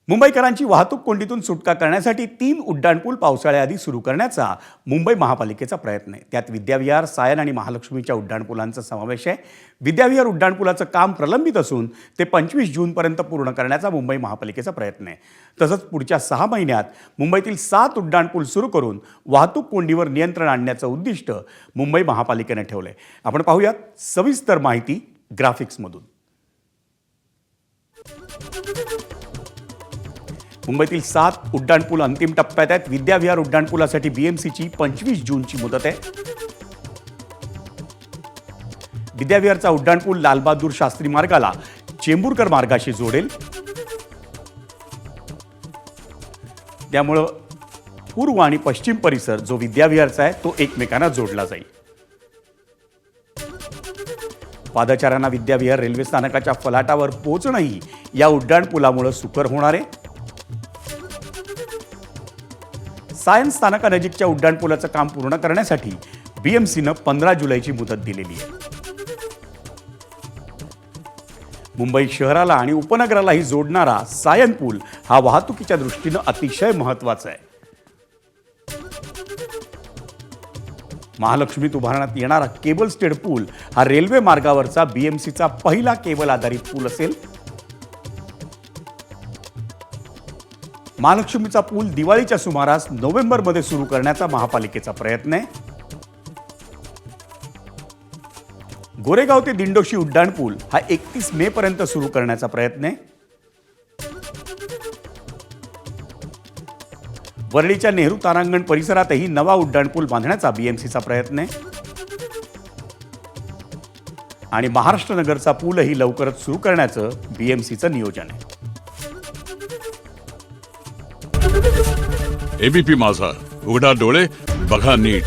मुंबईकरांची वाहतूक कोंडीतून सुटका करण्यासाठी 3 उड्डाणपूल पावसाळ्याआधी सुरू करण्याचा मुंबई महापालिकेचा प्रयत्न आहे. त्यात विद्याविहार, सायन आणि महालक्ष्मीच्या उड्डाणपुलांचा समावेश आहे. विद्याविहार उड्डाणपुलाचं काम प्रलंबित असून ते 25 जूनपर्यंत पूर्ण करण्याचा मुंबई महापालिकेचा प्रयत्न आहे. तसंच पुढच्या 6 महिन्यात मुंबईतील 7 उड्डाणपूल सुरू करून वाहतूक कोंडीवर नियंत्रण आणण्याचं उद्दिष्ट मुंबई महापालिकेने ठेवलं आहे. आपण पाहूयात सविस्तर माहिती ग्राफिक्समधून. मुंबईतील 7 उड्डाणपूल अंतिम टप्प्यात आहेत. विद्याविहार उड्डाणपुलासाठी बीएमसीची 25 जूनची मुदत आहे. विद्याविहारचा उड्डाणपूल लालबहादूर शास्त्री मार्गाला चेंबूरकर मार्गाशी जोडेल. त्यामुळं पूर्व आणि पश्चिम परिसर जो विद्याविहारचा आहे तो एकमेकांना जोडला जाईल. पादचाऱ्यांना विद्याविहार रेल्वे स्थानकाच्या फलाटावर पोहोचणंही या उड्डाणपुलामुळे सुकर होणार आहे. सायन स्थानकानजीकच्या उड्डाणपुलाचं काम पूर्ण करण्यासाठी बीएमसीनं 15 जुलैची मुदत दिलेली आहे. मुंबई शहराला आणि उपनगरालाही जोडणारा सायन पूल हा वाहतुकीच्या दृष्टीनं अतिशय महत्त्वाचा आहे. महालक्ष्मीत उभारण्यात येणारा केबल स्टेड पूल हा रेल्वे मार्गावरचा बीएमसीचा पहिला केबल आधारित पूल असेल. महालक्ष्मीचा पूल दिवाळीच्या सुमारास नोव्हेंबरमध्ये सुरू करण्याचा महापालिकेचा प्रयत्न आहे. गोरेगाव ते दिंडोशी उड्डाणपूल हा 31 मे पर्यंत सुरू करण्याचा प्रयत्न आहे. वरळीच्या नेहरू तारांगण परिसरातही नवा उड्डाणपूल बांधण्याचा बीएमसीचा प्रयत्न आहे. आणि महाराष्ट्र नगरचा पूलही लवकरच सुरू करण्याचं बीएमसीचं नियोजन आहे. एबीपी माझा, उघडा डोळे बघा नीट.